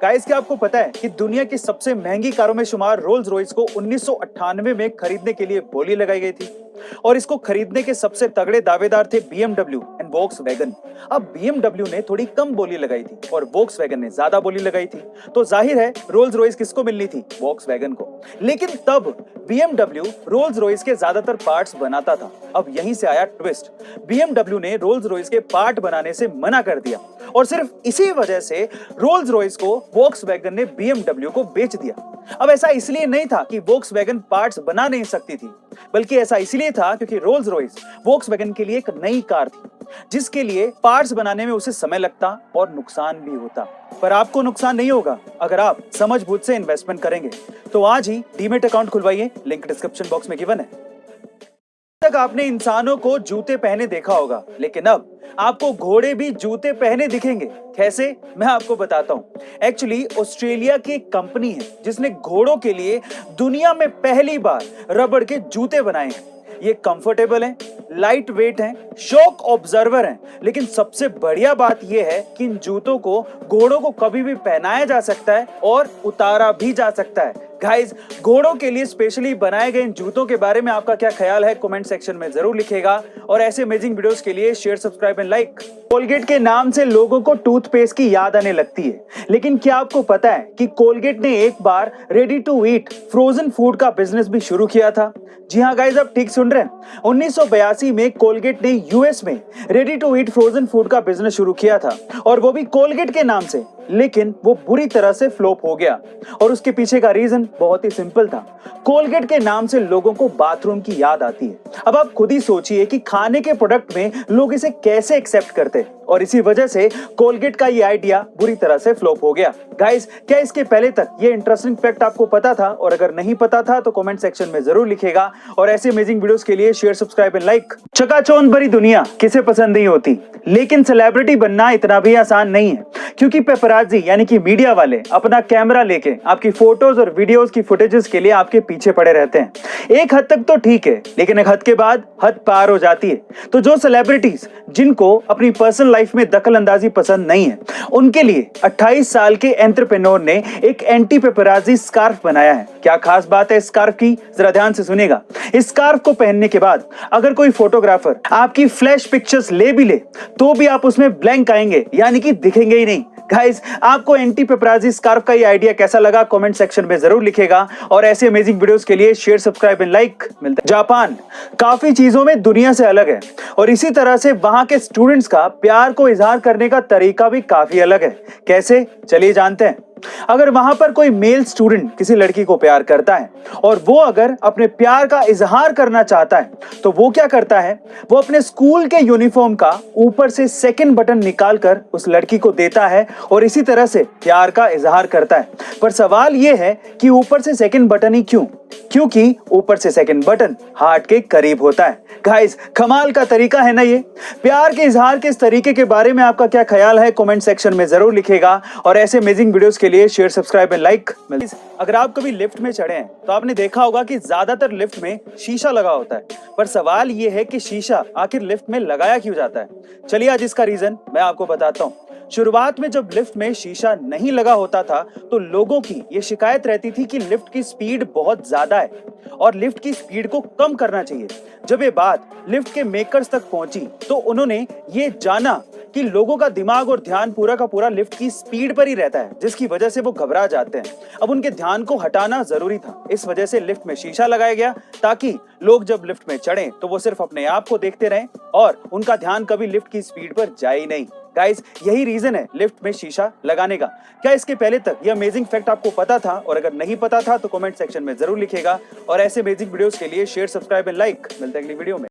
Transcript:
Guys, क्या आपको पता है कि दुनिया की सबसे महंगी कारों में शुमार रोल्स रॉयस को 1998 में खरीदने के लिए बोली लगाई गई थी और इसको खरीदने के सबसे तगड़े दावेदार थे BMW एंड वोक्सवैगन। अब BMW ने थोड़ी कम बोली लगाई थी और वोक्सवैगन ने ज्यादा बोली लगाई थी, तो जाहिर है रोल्स रॉयस किसको मिलनी थी? वोक्सवैगन को। लेकिन तब BMW रोल्स रॉयस के ज्यादातर पार्ट्स बनाता था। अब यहीं से आया ट्विस्ट। BMW ने रोल्स रॉयस के पार्ट बनाने से मना कर दिया और सिर्फ इसी वजह से रोल्स रॉयस को वोक्सवैगन ने BMW को बेच दिया। अब ऐसा इसलिए नहीं था कि वोक्सवैगन पार्ट्स बना नहीं सकती थी, बल्कि ऐसा इसलिए था क्योंकि रोल्स रॉयस वोक्सवैगन के लिए एक नई कार थी जिसके लिए पार्ट्स बनाने में उसे समय लगता और नुकसान भी होता। पर आपको नुकसान नहीं होगा अगर आप समझबूझ से इन्वेस्टमेंट करेंगे। तो आज ही डीमेट अकाउंट खुलवाइए, लिंक डिस्क्रिप्शन बॉक्स में गिवन है। तक आपने इंसानों को जूते पहने देखा होगा, लेकिन अब आपको घोड़े भी जूते पहने दिखेंगे। कैसे? मैं आपको बताता हूँ। एक्चुअली ऑस्ट्रेलिया की एक कंपनी है जिसने घोड़ों के लिए दुनिया में पहली बार रबड़ के जूते बनाए हैं। ये कंफर्टेबल हैं, लाइट वेट हैं, शॉक ऑब्जर्वर हैं, लेकिन सबसे बढ़िया बात यह है कि इन जूतों को घोड़ों को कभी भी पहनाया जा सकता है और उतारा भी जा सकता है। गाइस, घोड़ों के लिए स्पेशली बनाए गए इन जूतों के बारे में आपका क्या ख्याल है? कमेंट सेक्शन में जरूर लिखिएगा और ऐसे अमेजिंग वीडियोस के लिए share, subscribe and like. Colgate के नाम से लोगों को टूथपेस्ट की याद आने लगती है, लेकिन क्या आपको पता है कि कोलगेट ने एक बार ready to eat frozen food का बिजनेस भी शुरू किया था? जी हाँ गाइस, आप ठीक सुन रहे हैं। 1982 में कोलगेट ने यूएस में ready to eat frozen food का बिजनेस शुरू किया था और वो भी कोलगेट के नाम से, लेकिन वो बुरी तरह से फ्लॉप हो गया और उसके पीछे का रीजन बहुत ही सिंपल था। कोलगेट के नाम से लोगों को बाथरूम की याद आती है। अब आप खुद ही सोचिए कि खाने के प्रोडक्ट में लोग इसे कैसे एक्सेप्ट करते हैं और इसी वजह से कोलगेट का ये आइडिया बुरी तरह से फ्लॉप हो गया। गाइस, क्या इसके पहले तक ये इंटरेस्टिंग फैक्ट आपको पता था? और अगर नहीं पता था तो कमेंट सेक्शन में जरूर लिखिएगा और ऐसे अमेजिंग वीडियोस के लिए शेयर, सब्सक्राइब एंड लाइक। चकाचौंध भरी दुनिया किसे पसंद नहीं होती, लेकिन सेलिब्रिटी बनना इतना भी आसान नहीं है, क्योंकि पेपराजी यानी कि मीडिया वाले अपना कैमरा लेके आपकी फोटोज और वीडियोस की फुटेजेस के लिए आपके पीछे पड़े रहते हैं। एक हद तक तो ठीक है, लेकिन एक हद के बाद हद पार हो जाती है। तो जो सेलिब्रिटीज जिनको अपनी पर्सनल लाइफ में दखल अंदाजी पसंद नहीं है, उनके लिए 28 साल के एंटरप्रेन्योर ने एक एंटी पेपराजी स्कार्फ बनाया है। क्या खास बात है इस स्कार्फ की? जरा ध्यान से सुनिएगा। इस स्कार्फ को पहनने के बाद अगर कोई फोटोग्राफर आपकी फ्लैश पिक्चर्स ले भी ले तो भी आप उसमें ब्लैंक आएंगे, यानी कि दिखेंगे ही नहीं। गाइस, आपको एंटी पेपराजी स्कार्फ का ये आइडिया कैसा लगा? कमेंट सेक्शन में जरूर लिखिएगा और ऐसे अमेजिंग वीडियोस के लिए शेयर, सब्सक्राइब एंड लाइक। मिलते हैं। जापान काफी चीजों में दुनिया से अलग है और इसी तरह से वहां के स्टूडेंट्स का प्यार को इजहार करने का तरीका भी काफी अलग है। कैसे? चलिए जानते हैं। अगर वहां पर कोई मेल स्टूडेंट किसी लड़की को प्यार करता है और वो अगर अपने प्यार का इजहार करना चाहता है तो वो क्या करता है? वो अपने स्कूल के यूनिफॉर्म का ऊपर से सेकंड बटन निकालकर उस लड़की को देता है और इसी तरह से प्यार का इजहार करता है। पर सवाल ये है कि ऊपर से सेकंड बटन ही क्यों? क्योंकि ऊपर से सेकंड बटन हार्ट के करीब होता है। गाइस, कमाल का तरीका है ना ये? प्यार के इजहार के इस तरीके के बारे में आपका क्या ख्याल है? कमेंट सेक्शन में जरूर लिखिएगा और ऐसे अमेजिंग वीडियोस के लिए शेयर, सब्सक्राइब एंड लाइक। अगर आप कभी लिफ्ट में चढ़े हैं तो आपने देखा होगा कि ज्यादातर लिफ्ट में शीशा लगा होता है, पर सवाल ये है कि शीशा आखिर लिफ्ट में लगाया क्यों जाता है? चलिए आज इसका रीजन मैं आपको बताता हूँ। शुरुआत में जब लिफ्ट में शीशा नहीं लगा होता था तो लोगों की ये शिकायत रहती थी कि लिफ्ट की स्पीड बहुत ज्यादा है और लिफ्ट की स्पीड को कम करना चाहिए। जब ये बात लिफ्ट के मेकर्स तक पहुंची तो उन्होंने ये जाना कि लोगों का दिमाग और ध्यान पूरा का पूरा लिफ्ट की स्पीड पर ही रहता है, जिसकी वजह से वो घबरा जाते हैं। अब उनके ध्यान को हटाना जरूरी था, इस वजह से लिफ्ट में शीशा लगाया गया ताकि लोग जब लिफ्ट में चढ़ें तो वो सिर्फ अपने आप को देखते रहें और उनका ध्यान कभी लिफ्ट की स्पीड पर जाए ही नहीं। गाइस, यही रीजन है लिफ्ट में शीशा लगाने का। क्या इसके पहले तक ये अमेजिंग फैक्ट आपको पता था? और अगर नहीं पता था तो कमेंट सेक्शन में जरूर लिखिएगा और ऐसे अमेजिंग वीडियोस के लिए शेयर, सब्सक्राइब एंड लाइक। मिलते हैं अगली वीडियो में।